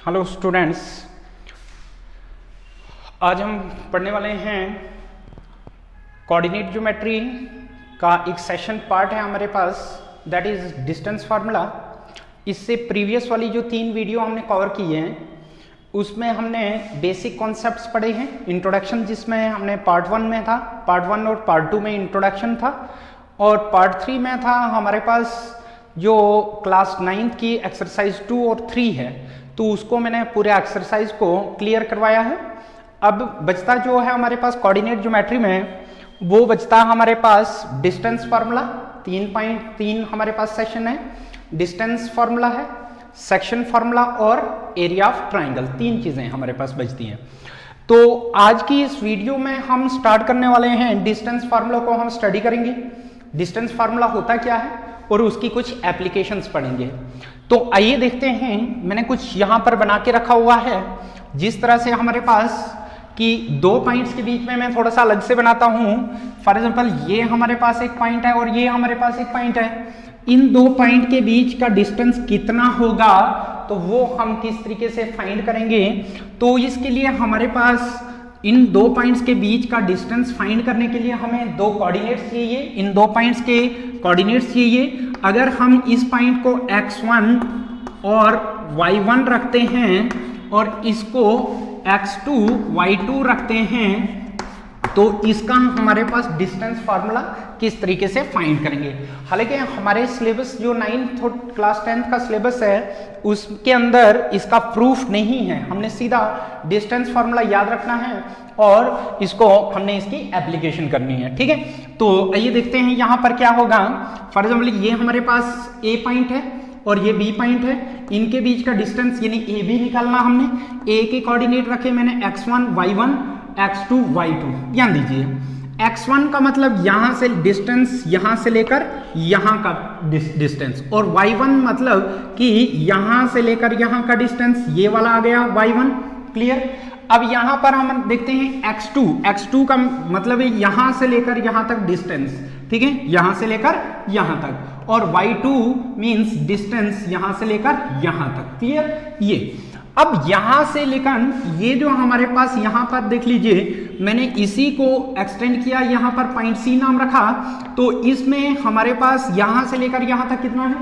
Hello students, आज हम पढ़ने वाले हैं कोऑर्डिनेट ज्योमेट्री का एक सेशन पार्ट है हमारे पास, दैट इज डिस्टेंस फार्मूला। इससे प्रीवियस वाली जो 3 वीडियो हमने कवर किए हैं उसमें हमने बेसिक कॉन्सेप्ट्स पढ़े हैं। इंट्रोडक्शन जिसमें हमने पार्ट 1 में था, पार्ट 1 और पार्ट 2 में इंट्रोडक्शन था, और पार्ट 3 में था हमारे पास जो क्लास 9th की एक्सरसाइज 2 और 3 है, तो उसको मैंने पूरे एक्सरसाइज को क्लियर करवाया है। अब बचता जो है हमारे पास कोऑर्डिनेट ज्योमेट्री में, वो बचता हमारे पास डिस्टेंस फार्मूला। 3.3 हमारे पास सेशन है, डिस्टेंस फार्मूला है, सेक्शन फार्मूला और एरिया ऑफ ट्राइंगल। 3 चीजें हमारे पास बचती हैं। तो आज की इस वीडियो में हम स्टार्ट करने वाले हैं, डिस्टेंस फार्मूला को हम स्टडी करेंगे। डिस्टेंस फार्मूला होता क्या है और उसकी कुछ एप्लीकेशंस पढ़ेंगे। तो आइए देखते हैं, मैंने कुछ यहां पर बना के रखा हुआ है। जिस तरह से हमारे पास कि 2 पॉइंट्स के बीच में मैं थोड़ा सा अलग से बनाता हूं। फॉर एग्जांपल ये हमारे पास एक पॉइंट है और ये हमारे पास एक पॉइंट है। इन 2 पॉइंट के बीच का डिस्टेंस कितना होगा तो वो हम किस तरीके से फाइंड करेंगे। तो इसके लिए हमारे पास इन 2 पॉइंट्स के बीच का डिस्टेंस फाइंड करने के लिए हमें 2 कोऑर्डिनेट्स चाहिए। इन 2 पॉइंट्स के कोऑर्डिनेट्स चाहिए। अगर हम इस पॉइंट को x1 और y1 रखते हैं और इसको x2 y2 रखते हैं, तो इसका हमारे पास डिस्टेंस फार्मूला किस तरीके से फाइंड करेंगे। हालांकि हमारे सिलेबस जो 9th और क्लास 10th का सिलेबस है उसके अंदर इसका प्रूफ नहीं है। हमने सीधा डिस्टेंस फार्मूला याद रखना है और इसको हमने इसकी एप्लीकेशन करनी है, ठीक है। तो आइए देखते हैं यहां पर क्या होगा। फॉर एग्जाम्पल ये हमारे पास ए पॉइंट है और ये बी पॉइंट है। इनके बीच का डिस्टेंस यानी ए बी निकालना हमने। ए के कोऑर्डिनेट रखे मैंने x1 y1 x2 y2। ध्यान दीजिए, x1 का मतलब यहां से डिस्टेंस, यहां से लेकर यहां का डिस्टेंस, और y1 मतलब कि यहां से लेकर यहां का डिस्टेंस, ये वाला आ गया y1। क्लियर। अब यहां पर हम देखते हैं x2 का मतलब है यहां से लेकर यहां तक डिस्टेंस, ठीक है, यहां से लेकर यहां तक, और y2 मींस डिस्टेंस यहां से लेकर यहां तक। क्लियर। ये अब यहां से लेकर ये जो हमारे पास यहां पर देख लीजिए, मैंने इसी को एक्सटेंड किया, यहां पर पॉइंट सी नाम रखा। तो इसमें हमारे पास यहां से लेकर यहां तक कितना है,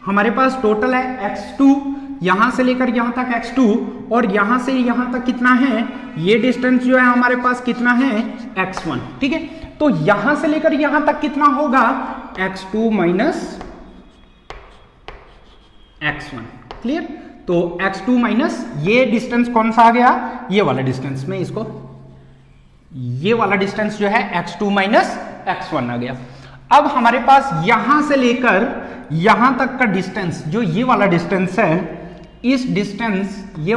हमारे पास टोटल है x2, यहां से लेकर यहां तक x2, और यहां से यहां तक कितना है, ये डिस्टेंस जो है हमारे पास कितना है x1, ठीक है। तो यहां से लेकर यहां तक कितना होगा x2 माइनस x1। क्लियर। तो x2 माइनस ये डिस्टेंस कौन सा आ गया, ये वाला डिस्टेंस में इसको, ये वाला डिस्टेंस जो है x2 माइनस x1 आ गया। अब हमारे पास यहां से लेकर यहां तक का डिस्टेंस, जो ये वाला डिस्टेंस है, इस डिस्टेंस ये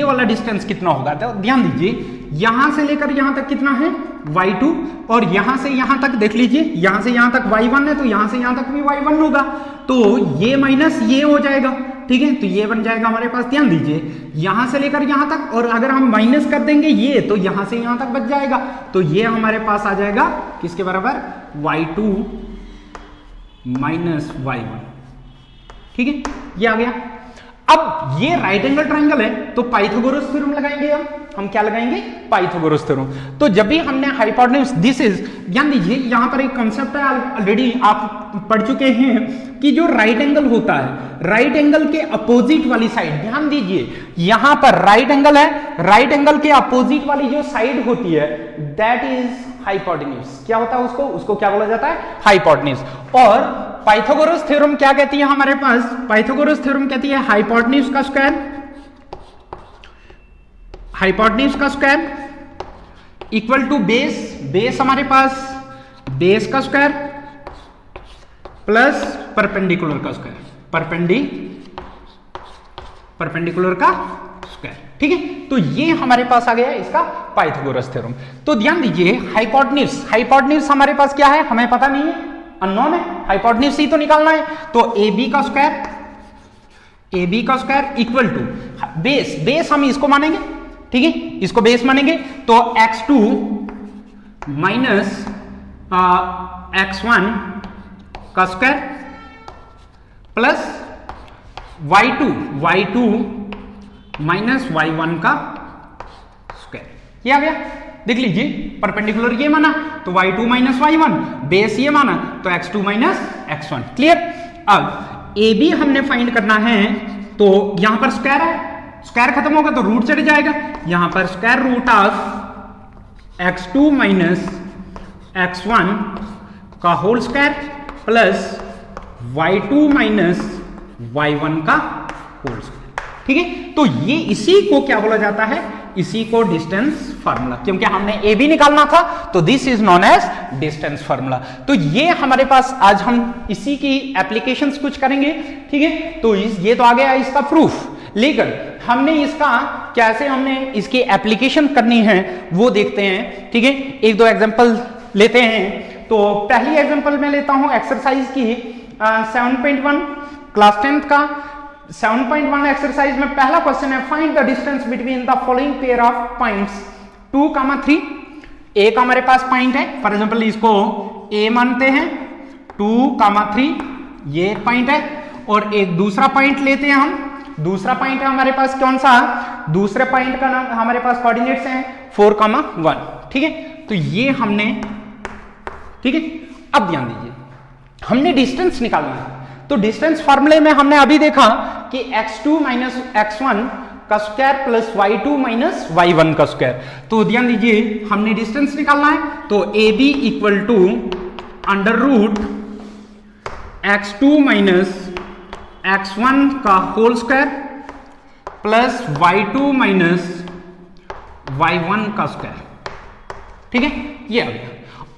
वाला डिस्टेंस कितना होगा। तो ध्यान दीजिए, यहां से लेकर यहां तक कितना है y2, और यहां से यहां तक देख लीजिए, यहां से यहां तक y1 है, तो यहां से यहां तक भी y1 होगा। तो ये माइनस ये हो जाएगा, ठीक है, तो ये बन जाएगा हमारे पास। ध्यान दीजिए, यहां से लेकर यहां तक, और अगर हम माइनस कर देंगे ये, तो यहां से यहां तक बच जाएगा। तो ये हमारे पास आ जाएगा किसके बराबर, y2 माइनस y1, ठीक है, ये आ गया। अब ये राइट एंगल ट्रायंगल है, तो पाइथागोरस थ्योरम लगाएंगे। हम क्या लगाएंगे, पाइथागोरस थ्योरम। तो जब भी हमने हाइपोटेन्यूज, दिस इज, ध्यान दीजिए यहां पर एक कांसेप्ट है, ऑलरेडी आप पढ़ चुके हैं कि जो राइट एंगल होता है, राइट एंगल के अपोजिट वाली साइड, ध्यान दीजिए यहां पर राइट एंगल है, राइट एंगल के अपोजिट वाली जो साइड होती है दैट इज हाइपोटेन्यूज। क्या होता है उसको क्या बोला जाता है, हाइपोटेन्यूज। और पाइथागोरस थ्योरम क्या कहती है हमारे पास, पाइथागोरस थ्योरम कहती है हाइपोटेन्यूज का स्क्वायर, हाइपोटेन्यूज का स्क्वायर इक्वल टू बेस हमारे पास बेस का स्क्वायर प्लस परपेंडिकुलर का स्क्वायर, परपेंडिकुलर का स्क्वायर, ठीक है। तो ये हमारे पास आ गया इसका पाइथागोरस थ्योरम। तो ध्यान दीजिए, हाइपोटेन्यूज हमारे पास क्या है, हमें पता नहीं है, अननोन है, हाइपोटेन्यूज ही तो निकालना है। तो AB का स्क्वायर इक्वल टू बेस हम इसको मानेंगे, ठीक है, इसको बेस मानेंगे। तो x2 माइनस x1 का square plus y2 minus y1 का स्क्वायर, ये आ गया। देख लीजिए परपेंडिकुलर ये माना तो y2 माइनस y1, बेस ये माना तो x2 माइनस x1। क्लियर। अब ए बी हमने फाइंड करना है, तो यहां पर स्क्वायर है, स्क्वायर खत्म होगा तो रूट चढ़ जाएगा, यहां पर square root of x2 minus x1 का whole square plus y2 minus y1 का होल स्क्वायर। ठीक है, तो ये इसी को क्या बोला जाता है, इसी को डिस्टेंस फार्मूला, क्योंकि हमने ए बी निकालना था तो this is known as distance formula. तो ये हमारे पास आज हम इसी की एप्लीकेशंस कुछ करेंगे। ठीक है, तो ये तो आ गया इसका प्रूफ, लेकिन हमने इसका कैसे हमने इसकी एप्लीकेशन करनी है वो देखते हैं। ठीक है, एक दो एग्जांपल लेते हैं। तो पहली एग्जांपल मैं लेता हूं एक्सरसाइज की 7.1 क्लास 10th का 7.1 एक्सरसाइज में पहला क्वेश्चन है, find the distance between the following pair of points 2, 3। ए का हमारे पास पॉइंट है, फॉर एग्जांपल इसको ए मानते हैं, 2, 3 ये पॉइंट है, और एक दूसरा पॉइंट लेते हैं हम। दूसरा पॉइंट है हमारे पास कौन सा, दूसरे पॉइंट का नाम हमारे पास कोऑर्डिनेट्स हैं 4, 1। ठीक है, तो ये हमने, ठीक है, अब ध्यान दीजिए हमने डिस्टेंस निकालना है। तो डिस्टेंस फार्मूले में हमने अभी देखा कि x2 माइनस x1 का square plus y2 minus y1 का स्क्वायर। तो ध्यान दीजिए हमने डिस्टेंस निकालना है, तो AB equal to under root x2 minus x1 का whole square plus y2 minus y1 का स्क्वायर। ठीक है, ये आ गया।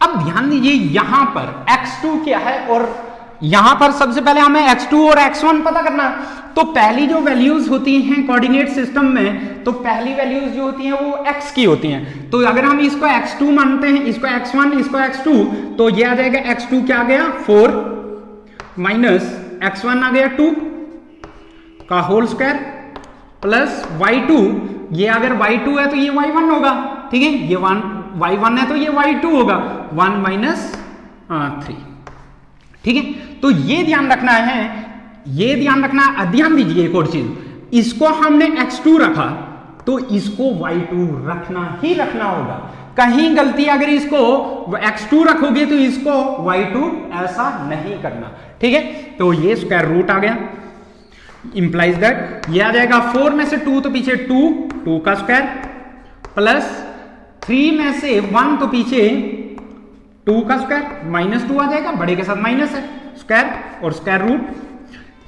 अब ध्यान दीजिए यहां पर x2 क्या है, और यहां पर सबसे पहले हमें x2 और x1 पता करना। तो पहली जो वैल्यूज होती हैं कोऑर्डिनेट सिस्टम में, तो पहली वैल्यूज जो होती हैं वो x की होती हैं। तो अगर हम इसको x2 मानते हैं, इसको x1, इसको x2, तो ये आ जाएगा x2 क्या आ गया 4 माइनस x1 आ गया 2 का होल स्क्वायर प्लस y2, ये अगर y2 है तो ये y1 होगा। ठीक है, ये y1 है तो ये y2 होगा, 1 माइनस 3। ठीक है, तो ये ध्यान रखना है, ये ध्यान रखना है। ध्यान दीजिए एक और चीज, इसको हमने x2 रखा तो इसको y2 रखना ही रखना होगा। कहीं गलती अगर इसको x2 रखोगे तो इसको y2 ऐसा नहीं करना। ठीक है, तो ये स्क्वायर रूट आ गया, इंप्लाइज दैट ये आ जाएगा 4 में से 2 तो पीछे 2 का स्क्वायर प्लस 3 में से 1 तो पीछे 2 का स्क्वायर माइनस 2 आ जाएगा, बड़े के साथ माइनस है, स्क्वायर और स्क्वायर रूट,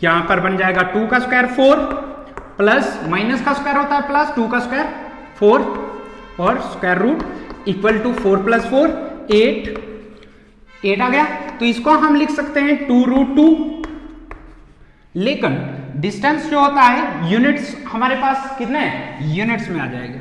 यहां पर बन जाएगा 2 का स्क्वायर 4 प्लस माइनस का स्क्वायर होता है प्लस 2 का स्क्वायर 4 और square root equal to 4 plus 4 8 आ गया। तो इसको हम लिख सकते हैं 2√2। लेकिन डिस्टेंस जो होता है यूनिट्स हमारे पास कितने यूनिट्स में आ जाएगा।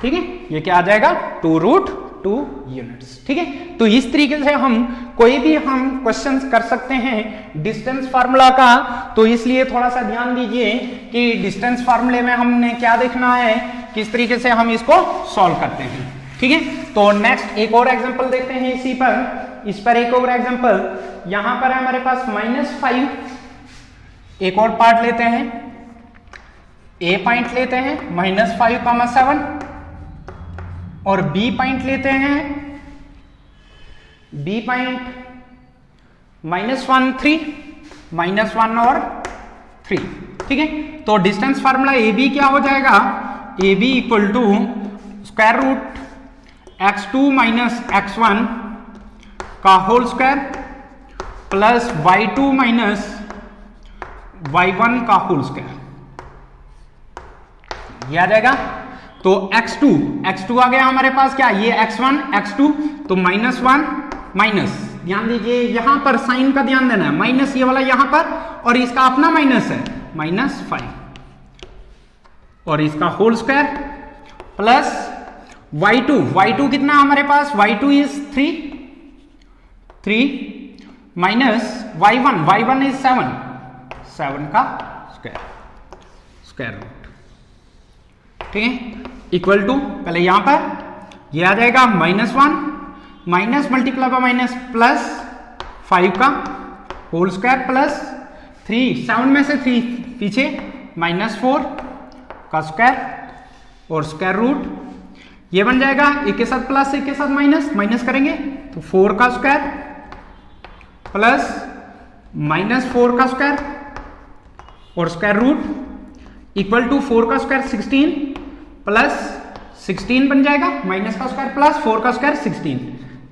ठीक है, ये क्या आ जाएगा 2√2 यूनिट्स। ठीक है, तो इस तरीके से हम कोई भी हम क्वेश्चंस कर सकते हैं डिस्टेंस फार्मूला का। तो इसलिए थोड़ा सा ध्यान दीजिए कि डिस्टेंस फार्मूले में हमने क्या देखना है, किस तरीके से हम इसको सॉल्व करते हैं। ठीक है, तो नेक्स्ट एक और एग्जांपल देखते हैं इसी पर। इस पर एक और एग्जांपल यहां पर है हमारे पास -5। एक और पार्ट लेते हैं, ए पॉइंट लेते हैं -5, 7 और बी पॉइंट लेते हैं, बी पॉइंट -1, 3, -1 और 3। ठीक है, तो डिस्टेंस फार्मूला ए बी क्या हो जाएगा, A B equal to square root x2 minus x1 का whole square plus y2 minus y1 का होल स्क्वायर, ये आ जाएगा। तो x2 आ गया हमारे पास क्या, ये x1 x2, तो -1 माइनस, ध्यान दीजिए यहां पर साइन का ध्यान देना है, माइनस ये वाला यहां पर और इसका अपना माइनस है -5 और इसका होल स्क्वायर प्लस y2 कितना हमारे पास, y2 is 3 minus y1 is 7 का स्क्वायर रूट। ठीक है, इक्वल टू पहले यहां पर ये आ जाएगा -1 minus multiply by minus plus 5 का होल स्क्वायर प्लस 3, 7 में से 3 पीछे -4 का स्क्वायर और स्क्वायर रूट, ये बन जाएगा एक के साथ प्लस एक के साथ माइनस करेंगे तो 4 का स्क्वायर प्लस -4 का स्क्वायर और स्क्वायर रूट इक्वल टू 4 का स्क्वायर 16 प्लस 16 बन जाएगा माइनस का स्क्वायर प्लस 4 का स्क्वायर 16,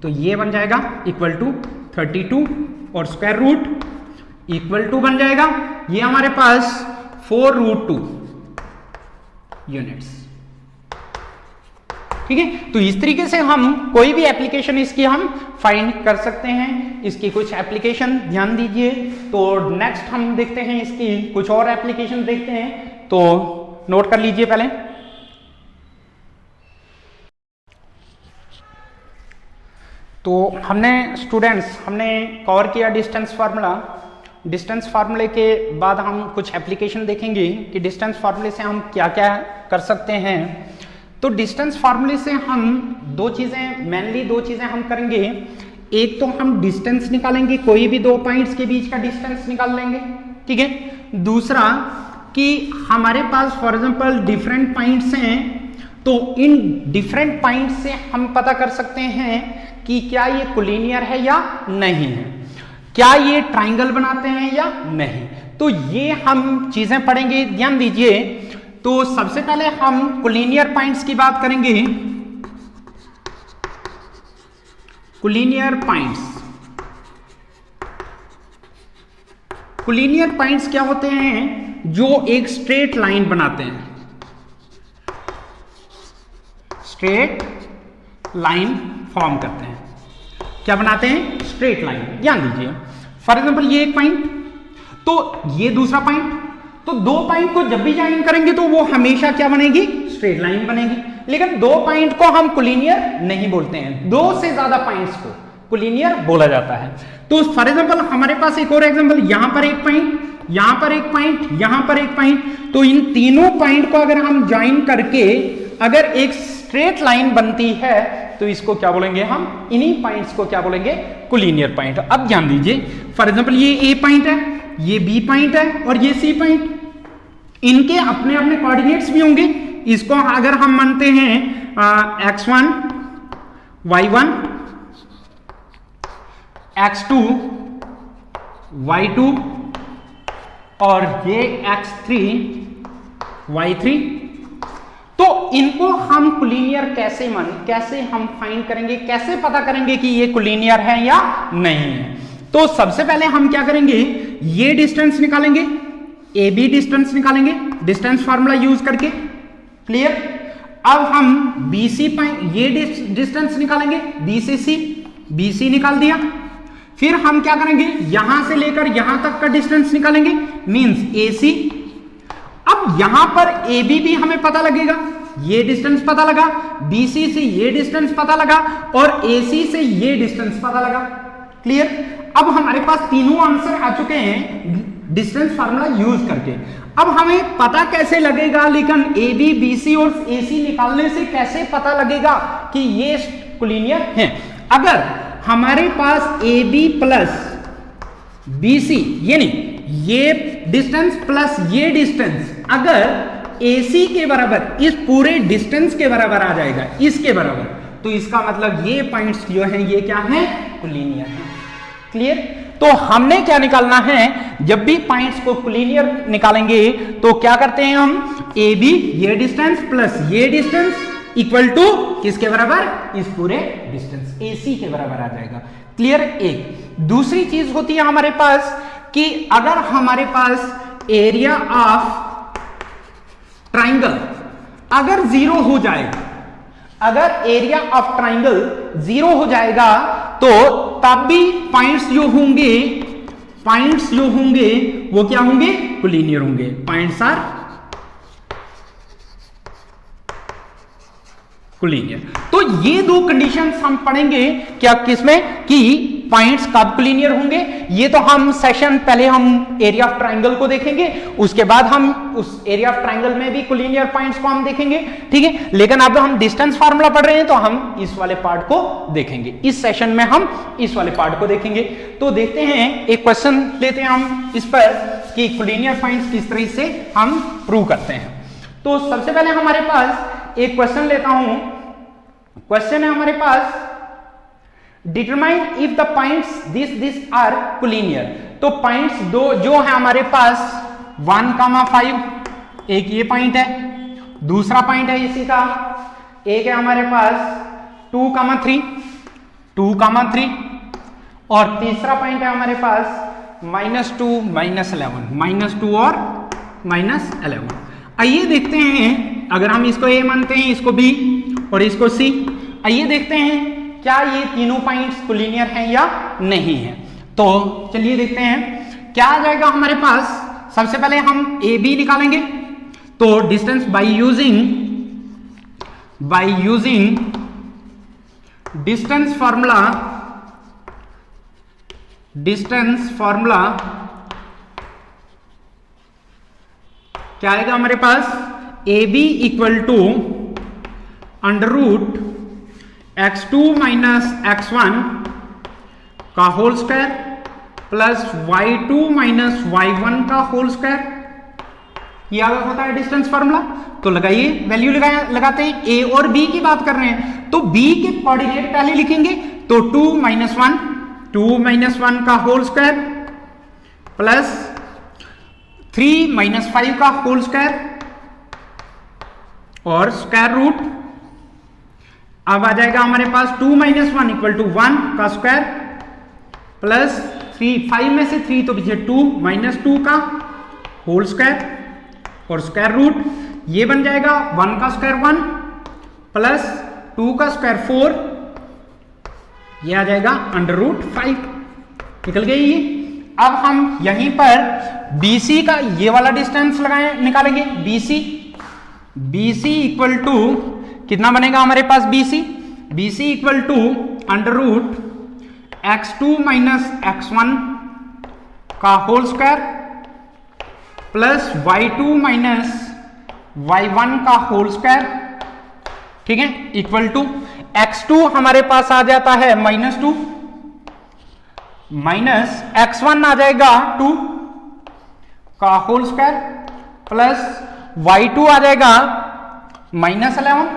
तो ये बन जाएगा इक्वल टू 32 और स्क्वायर रूट इक्वल टू बन जाएगा ये हमारे पास 4√2 यूनिट्स। ठीक है, तो इस तरीके से हम कोई भी एप्लीकेशन इसकी हम फाइंड कर सकते हैं। इसकी कुछ एप्लीकेशन ध्यान दीजिए, तो नेक्स्ट हम देखते हैं इसकी कुछ और एप्लीकेशन देखते हैं, तो नोट कर लीजिए पहले। तो हमने स्टूडेंट्स कवर किया डिस्टेंस फार्मूला। डिस्टेंस फार्मूले के बाद हम कुछ एप्लीकेशन देखेंगे कि डिस्टेंस फार्मूले से हम क्या क्या कर सकते हैं। तो डिस्टेंस फार्मूले से हम मेनली दो चीजें हम करेंगे। एक तो हम डिस्टेंस निकालेंगे, कोई भी दो पॉइंट्स के बीच का डिस्टेंस निकाल लेंगे, ठीक है। दूसरा कि हमारे पास फॉर एग्जांपल डिफरेंट पॉइंट्स हैं, तो इन डिफरेंट पॉइंट से हम पता कर सकते हैं कि क्या ये कोलिनियर है या नहीं है, क्या ये ट्राइंगल बनाते हैं या नहीं। तो ये हम चीजें पढ़ेंगे, ध्यान दीजिए। तो सबसे पहले हम कोलिनियर पॉइंट्स की बात करेंगे। कोलिनियर पॉइंट्स क्या होते हैं? जो एक स्ट्रेट लाइन बनाते हैं, स्ट्रेट लाइन फॉर्म करते हैं। क्या बनाते हैं? Straight line. ध्यान दीजिए, फॉर एग्जांपल ये एक पॉइंट, तो ये दूसरा पॉइंट, तो दो पॉइंट को जब भी ज्वाइन करेंगे तो वो हमेशा क्या बनेगी? स्ट्रेट लाइन बनेगी। लेकिन दो पॉइंट को हम कोलिनियर नहीं बोलते हैं, दो से ज्यादा पॉइंट्स को कोलिनियर बोला जाता है। तो फॉर एग्जांपल हमारे पास एक और एग्जांपल, यहां पर एक पॉइंट, यहां पर एक पॉइंट, यहां पर एक पॉइंट, तो इन तीनों पॉइंट को अगर हम ज्वाइन करके अगर एक स्ट्रेट लाइन बनती है तो इसको क्या बोलेंगे हम? इन्हीं पॉइंट्स को क्या बोलेंगे? Collinear point. अब ध्यान दीजिए, फॉर एग्जांपल ये ए पॉइंट है, ये बी पॉइंट है और ये सी पॉइंट, इनके अपने अपने कोऑर्डिनेट्स भी होंगे। इसको अगर हम मानते हैं x1 y1 x2 y2 और ये x3 y3, तो इनको हम कोलिनियर कैसे हम फाइंड करेंगे, कैसे पता करेंगे कि ये कोलिनियर है या नहीं है? तो सबसे पहले हम क्या करेंगे, ये डिस्टेंस निकालेंगे, ए बी डिस्टेंस निकालेंगे डिस्टेंस फार्मूला यूज करके। क्लियर? अब हम BC पॉइंट ये डिस्टेंस निकालेंगे, बी से सी, BC निकाल दिया। फिर हम क्या करेंगे, यहां से लेकर यहां तक का डिस्टेंस निकालेंगे, मींस AC। अब यहां पर AB भी हमें पता लगेगा, ये डिस्टेंस पता लगा, BC से ये डिस्टेंस पता लगा और AC से ये डिस्टेंस पता लगा। क्लियर? अब हमारे पास तीनों आंसर आ चुके हैं डिस्टेंस फार्मूला यूज करके। अब हमें पता कैसे लगेगा, लेकिन AB, BC और AC निकालने से कैसे पता लगेगा कि ये कोलिनियर हैं? अगर हमारे पास AB प्लस BC, ये नहीं, ये डिस्टेंस प्लस ये डिस्टेंस अगर AC के बराबर, इस पूरे डिस्टेंस के बराबर आ जाएगा, इसके बराबर, तो इसका मतलब ये पॉइंट्स जो हैं ये क्या हैं? कोलिनियर हैं। क्लियर? तो हमने क्या निकालना है, जब भी पॉइंट्स को कोलिनियर निकालेंगे तो क्या करते हैं हम? AB ये डिस्टेंस प्लस ये डिस्टेंस इक्वल टू किसके बराबर? इस पूरे डिस्टेंस AC के बराबर आ जाएगा। क्लियर? एक दूसरी चीज होती है हमारे पास कि अगर हमारे पास एरिया ऑफ ट्राइंगल अगर 0 हो जाएगा, अगर एरिया ऑफ ट्राइंगल 0 हो जाएगा तो तब भी पॉइंट्स जो होंगे वो क्या होंगे? कोलिनियर होंगे। Points are collinear. तो ये दो कंडीशंस हम पढ़ेंगे क्या, किसमें? कि पॉइंट्स कब कोलिनियर होंगे। ये तो हम सेशन पहले हम एरिया ऑफ ट्राइंगल को देखेंगे, उसके बाद हम उस एरिया ऑफ ट्राइंगल में भी कोलिनियर पॉइंट्स को हम देखेंगे, ठीक है। लेकिन अब हम डिस्टेंस फार्मूला पढ़ रहे हैं तो हम इस वाले पार्ट को देखेंगे, इस सेशन में हम इस वाले पार्ट को देखेंगे। तो देखते हैं, एक क्वेश्चन लेते हैं हम इस पर कि कोलिनियर पॉइंट्स किस तरह से हम प्रूव करते हैं। तो सबसे पहले हमारे पास एक क्वेश्चन लेता हूं। क्वेश्चन है हमारे पास, determine if the points this are collinear. तो पॉइंट्स दो जो है हमारे पास 1,5, एक ये पॉइंट है, दूसरा पॉइंट है इसी का, एक है हमारे पास 2,3, 2,3, और तीसरा पॉइंट है हमारे पास -2, -11, -2 और -11। आइए देखते हैं, अगर हम इसको A मानते हैं, इसको B और इसको C, आइए देखते हैं क्या ये तीनों पॉइंट्स कोलिनियर हैं या नहीं है। तो चलिए देखते हैं क्या आ जाएगा हमारे पास। सबसे पहले हम AB निकालेंगे। तो distance by using distance formula क्या आएगा हमारे पास, AB equal to √x2 - x1 का whole square plus y2 - y1 का होल स्क्वायर, ये होता है डिस्टेंस फार्मूला। तो लगाइए, वैल्यू लगाते हैं। A और B की बात कर रहे हैं तो B के कोऑर्डिनेट पहले लिखेंगे। तो 2 - 1 का होल स्क्वायर प्लस 3 - 5 का होल स्क्वायर और स्क्वायर रूट। अब आ जाएगा हमारे पास 2 - 1 = 1 का स्क्वायर प्लस 3, 5 में से 3 तो पीछे 2 - 2 का होल स्क्वायर और स्क्वायर रूट। ये बन जाएगा 1 का स्क्वायर 1 प्लस 2 का स्क्वायर 4, ये आ जाएगा √5। निकल गई ये। अब हम यहीं पर BC का ये वाला डिस्टेंस निकालेंगे। BC इक्वल टू कितना बनेगा हमारे पास, BC equal to √x2 - x1 का whole square plus y2 - y1 का होल स्क्वायर, ठीक है, इक्वल टू x2 हमारे पास आ जाता है -2 माइनस x1 आ जाएगा 2 का होल स्क्वायर प्लस y2 आ जाएगा -11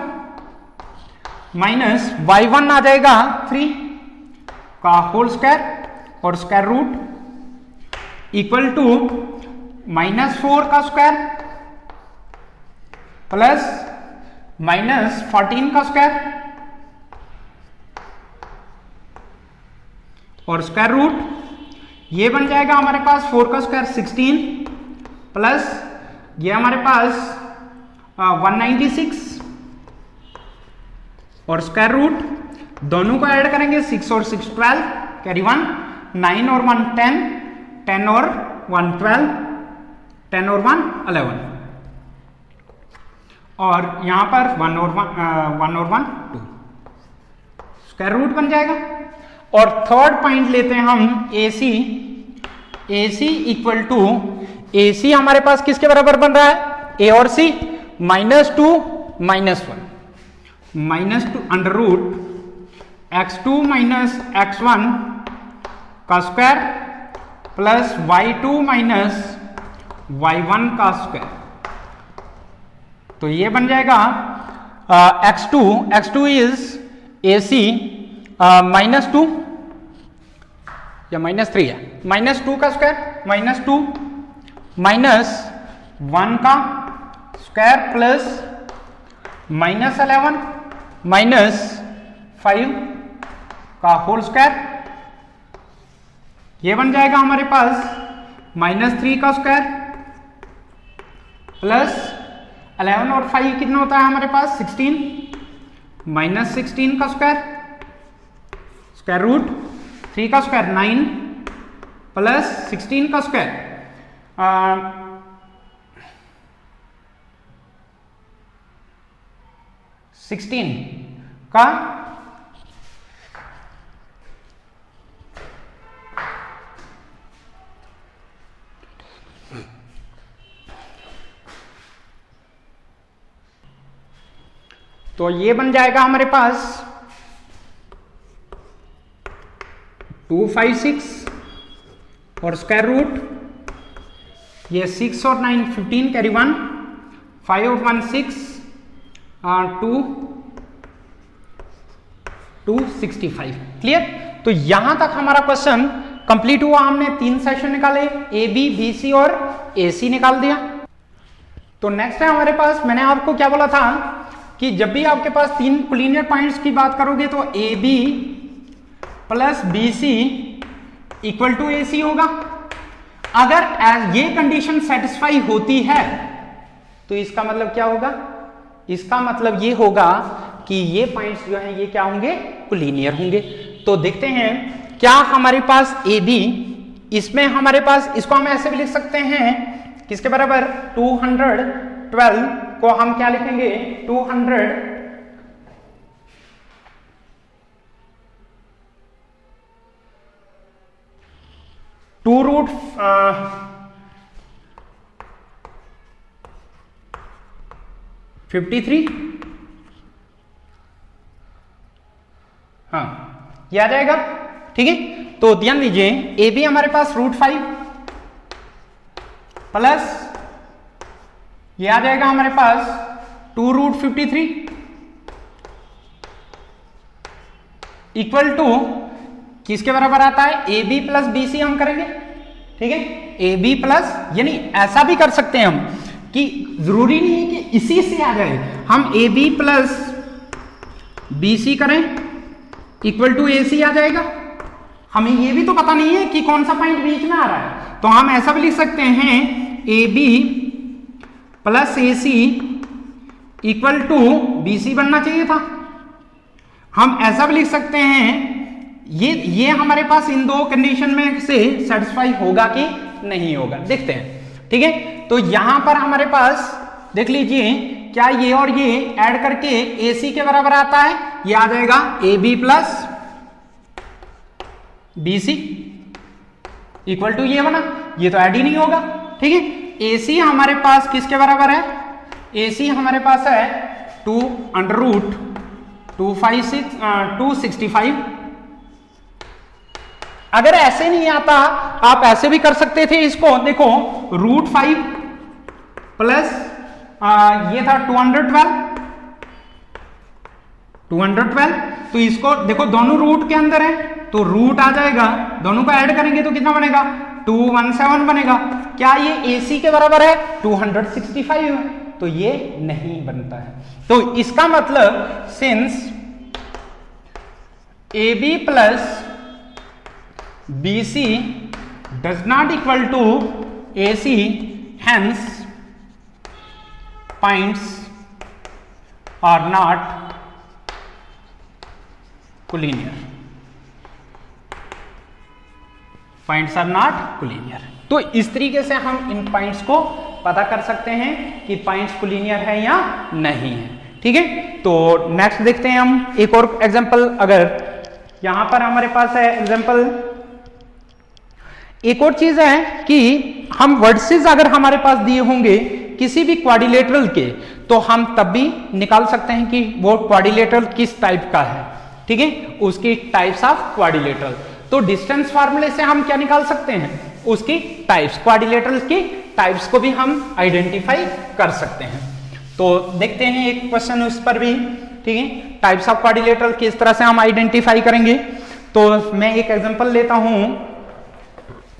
माइनस y1 आ जाएगा 3 का होल स्क्वायर और स्क्वायर रूट इक्वल टू -4 का स्क्वायर प्लस -14 का स्क्वायर और स्क्वायर रूट। ये बन जाएगा हमारे पास 4 का स्क्वायर 16 प्लस ये हमारे पास 196 और स्क्वायर रूट। दोनों को ऐड करेंगे 6 और 6 12, कैरी 1, 9 और 1 10, 10 और 1 12, 10 और 1 11 और यहां पर 1 और 1 2, स्क्वायर रूट बन जाएगा। और थर्ड पॉइंट लेते हैं हम AC इक्वल टू, AC हमारे पास किसके बराबर बन रहा है, A और C, -2 - 1 √x2 - x1 का स्क्वायर प्लस y2 - y1 का स्क्वायर। तो ये बन जाएगा x2 इज AC -2 या -3 है, -2 का स्क्वायर -2 -1 का स्क्वायर प्लस -11 -5 का होल स्क्वायर। ये बन जाएगा हमारे पास -3 का स्क्वायर प्लस 11 और 5 कितना होता है हमारे पास 16 -16 का स्क्वायर स्क्वायर रूट 3 का स्क्वायर 9 प्लस 16 का स्क्वायर 16 का तो ये बन जाएगा हमारे पास 256 और स्क्वायर रूट ये 6 और 9 15 कैरी 1, 5 और 1 6, 265। क्लियर? तो यहां तक हमारा क्वेश्चन कंप्लीट हुआ। हमने 3 सेशन निकाले, ए बी बी सी और ए सी निकाल दिया। तो नेक्स्ट है हमारे पास, मैंने आपको क्या बोला था कि जब भी आपके पास 3 कोलिनियर पॉइंट्स की बात करोगे तो A B plus B C equal to A C होगा। अगर ये कंडीशन सेटिस्फाई होती है तो इसका मतलब क्या होगा? इसका मतलब ये होगा कि ये पॉइंट्स जो हैं ये क्या होंगे? कोलिनियर होंगे। तो देखते हैं क्या हमारे पास ए बी, इसमें हमारे पास, इसको हम ऐसे भी लिख सकते हैं किसके बराबर? 212 को हम क्या लिखेंगे? 200 2 रूट 53, हाँ ये आ जाएगा। ठीक है, तो ध्यान दीजिए ए बी हमारे पास √5 प्लस ये आ जाएगा हमारे पास 2 रूट 53 इक्वल टू किसके बराबर आता है? A B plus B C हम करेंगे। ठीक है, ए बी प्लस, यानी ऐसा भी कर सकते हैं हम कि जरूरी नहीं है कि इसी से आ जाए, हम A B plus B C करें इक्वल टू ए सी आ जाएगा। हमें ये भी तो पता नहीं है कि कौन सा पॉइंट बीच में आ रहा है, तो हम ऐसा भी लिख सकते हैं A B plus A C equal to B C बनना चाहिए था। हम ऐसा भी लिख सकते हैं ये हमारे पास इन दो कंडीशन में से सेटिस्फाई होगा कि नहीं होगा, देखते हैं। ठीक है, तो यहां पर हमारे पास देख लीजिए क्या ये और ये ऐड करके ए सी के बराबर आता है? ये आ जाएगा A B plus B C equal to ये बना, ये तो ऐड ही नहीं होगा। ठीक है, ए सी हमारे पास किसके बराबर है? ए सी हमारे पास है 2 अंडर रूट 265। अगर ऐसे नहीं आता आप ऐसे भी कर सकते थे इसको, देखो √5 प्लस ये था 212, तो इसको देखो दोनों रूट के अंदर है तो रूट आ जाएगा, दोनों को ऐड करेंगे तो कितना बनेगा? 217 बनेगा। क्या ये AC के बराबर है? 265 है, तो ये नहीं बनता है। तो इसका मतलब since AB plus BC does not equal to AC, hence points are not collinear. Points are not collinear. तो इस तरीके से हम इन पॉइंट्स को पता कर सकते हैं कि पॉइंट्स कोलिनियर है या नहीं है। ठीक है, तो नेक्स्ट देखते हैं हम एक और एग्जांपल। अगर यहां पर हमारे पास है एग्जांपल, एक और चीज है कि हम वर्टिसेस अगर हमारे पास दिए होंगे किसी भी क्वाड्रिलेटरल के, तो हम तब भी निकाल सकते हैं कि वो क्वाड्रिलेटरल किस टाइप का है। ठीक है, उसकी टाइप्स ऑफ क्वाड्रिलेटरल। तो डिस्टेंस फार्मूले से हम क्या निकाल सकते हैं? उसकी टाइप्स, क्वाड्रिलेटरल की टाइप्स को भी हम आइडेंटिफाई कर सकते हैं। तो देखते हैं एक क्वेश्चन उस पर भी। ठीक है, टाइप्स ऑफ क्वाड्रिलेटरल किस तरह से हम आइडेंटिफाई करेंगे। तो मैं एक एग्जांपल लेता हूं।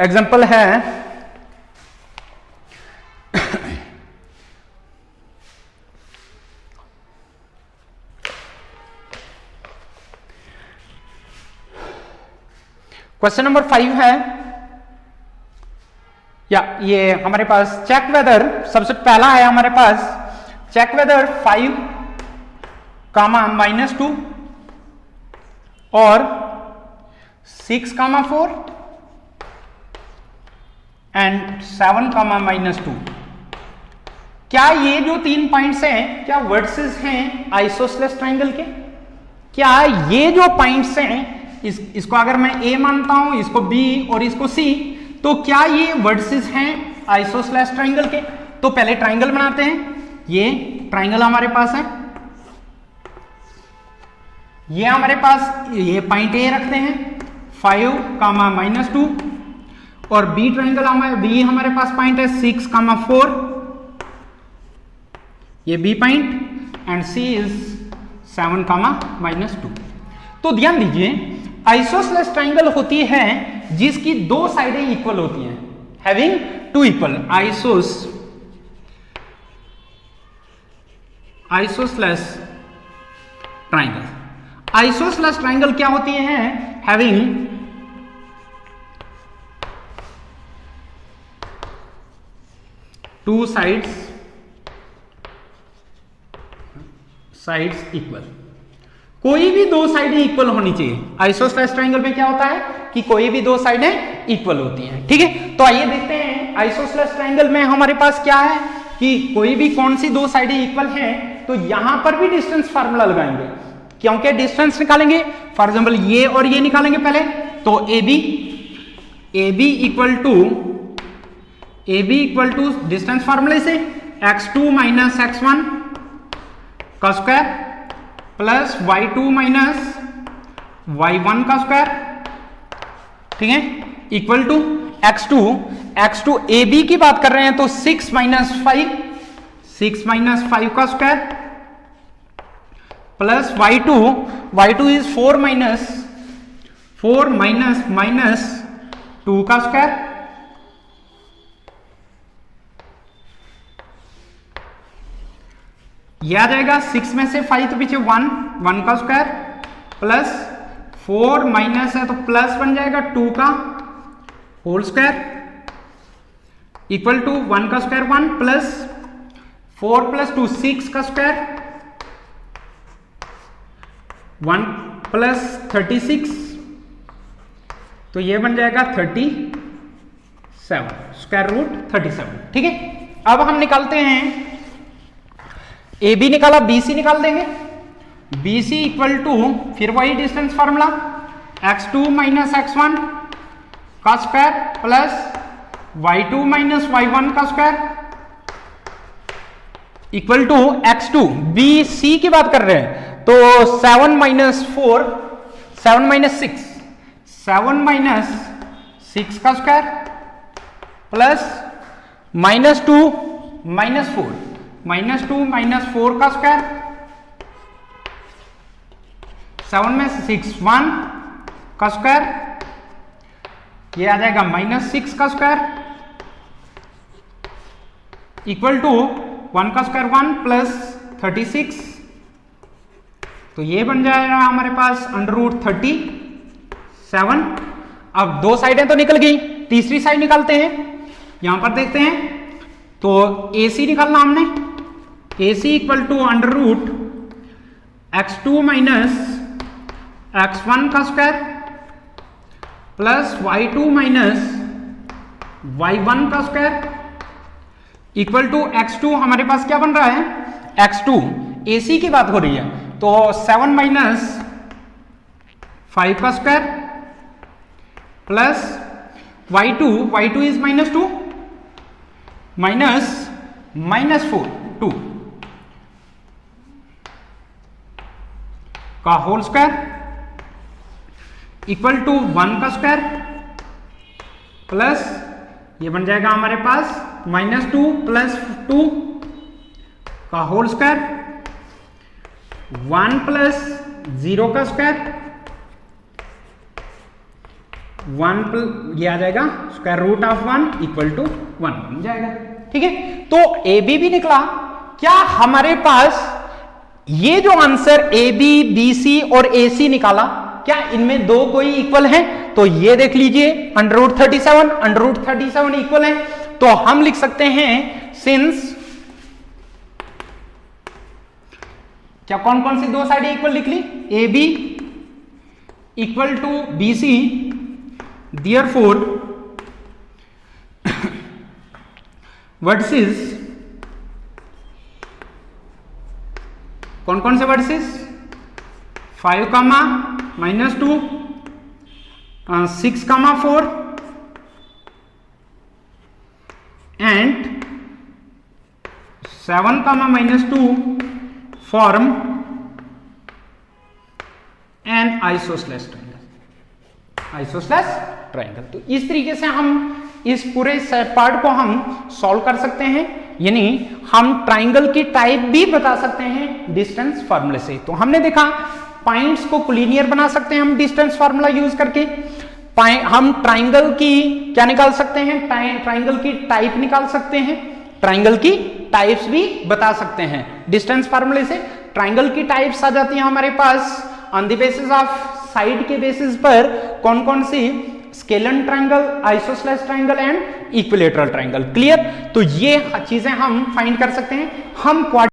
एग्जांपल है क्वेश्चन नंबर 5 है, या ये हमारे पास चेक वेदर, सबसे पहला है हमारे पास चेक वेदर 5, -2 और 6, 4 एंड 7, -2। क्या ये जो 3 पॉइंट्स हैं क्या वर्टिसेस हैं आइसोसेलेस ट्रायंगल के? क्या ये जो पॉइंट्स हैं इसको अगर मैं A मानता हूं, इसको B और इसको C, तो क्या ये वर्टिसेस हैं आइसोसेलेस ट्रायंगल के? तो पहले ट्रायंगल बनाते हैं। ये ट्रायंगल हमारे पास है, ये हमारे पास ये पॉइंट A रखते हैं 5, -2 और बी ट्राइंगल हमारे पास पॉइंट है 6,4, ये B point, and C is 7,-2। तो ध्यान दीजिए, आइसोसेलेस ट्राइंगल होती है जिसकी दो साइडें इक्वल होती हैं, having two equal isosceles triangle. Isosceles triangle क्या होती है? Having two sides equal. कोई भी दो साइडें इक्वल होनी चाहिए। आइसोसेलेस ट्राइंगल में क्या होता है कि कोई भी दो साइडें इक्वल होती हैं, ठीक है। तो आइए देखते हैं आइसोसेलेस ट्राइंगल में हमारे पास क्या है कि कोई भी कौन सी दो साइडें इक्वल हैं, तो यहां पर भी डिस्टेंस फार्मूला लगाएंगे, क्योंकि डिस्टेंस निकालेंगे। फॉर एग्जांपल ये और ये निकालेंगे पहले, तो A B equal to distance फार्मूले से x2 माइनस x1 का square plus y2 minus y1 का स्क्वायर, ठीक है, equal to x2 A B की बात कर रहे हैं तो 6 माइनस 5 का square plus y2 is 4 minus 2 का स्क्वायर, यह आ जाएगा 6 में से 5 तो पीछे 1 का स्क्वायर प्लस 4 माइनस है तो प्लस बन जाएगा 2 का होल स्क्वायर इक्वल टू 1 का स्क्वायर 1 प्लस 4 प्लस 2 6 का स्क्वायर 1 प्लस 36, तो ये बन जाएगा 37 स्क्वायर रूट 37, ठीक है। अब हम निकालते हैं ए बी निकाला, बी सी निकाल देंगे। बी सी इक्वल टू फिर वही distance formula x2 minus x1 का square plus y2 minus y1 का square equal to x2, B C की बात कर रहे हैं तो 7 माइनस 6 का स्क्वायर प्लस -2 माइनस 4 का स्क्वायर, 7 में 6 1 का स्क्वायर, ये आ जाएगा -6 का स्क्वायर इक्वल टू 1 का स्क्वायर 1 प्लस 36, तो ये बन जाएगा हमारे पास √37। अब दो साइडें तो निकल गई, तीसरी साइड निकालते हैं। यहां पर देखते हैं तो AC निकालना हमने, AC equal to √x2 minus x1 का square plus y2 minus y1 का स्क्वायर इक्वल टू x2, हमारे पास क्या बन रहा है x2, AC की बात हो रही है तो 7 माइनस 5 का square plus y2 is -2 minus -4 2 का होल स्क्वायर इक्वल टू 1 का स्क्वायर प्लस ये बन जाएगा हमारे पास -2 प्लस 2 का होल स्क्वायर 1 प्लस 0 का स्क्वायर 1 ये आ जाएगा square root of 1 equal to 1 बन जाएगा, ठीक है। तो ए बी भी निकला। क्या हमारे पास ये जो answer A B B C और ए सी निकाला, क्या इनमें दो कोई इक्वल है? तो ये देख लीजिए √37 इक्वल है, तो हम लिख सकते हैं सिंस, क्या कौन कौन सी दो साइड इक्वल लिख ली, A B equal to B C, therefore vertices, कौन कौन से vertices 5, -2 6, 4 and 7, -2 form an isosceles triangle। Triangle. तो इस तरीके से हम इस पूरे पार्ट को हम सॉल्व कर सकते हैं, यानी हम ट्राइंगल की टाइप भी बता सकते हैं डिस्टेंस फार्मूले से। तो हमने देखा पॉइंट्स को कोलिनियर बना सकते हैं हम डिस्टेंस फार्मूला यूज करके। हम ट्राइंगल की क्या निकाल सकते हैं, ट्राइंगल की टाइप निकाल सकते हैं, ट्राइंगल की टाइप्स भी बता सकते हैं डिस्टेंस फार्मूले से। ट्राइंगल की टाइप्स आ जाती है हमारे पास on the basis of side के बेसिस पर कौन कौन सी, scalene triangle, isosceles triangle and equilateral triangle. Clear? तो ये चीजें हम फाइंड कर सकते हैं। हम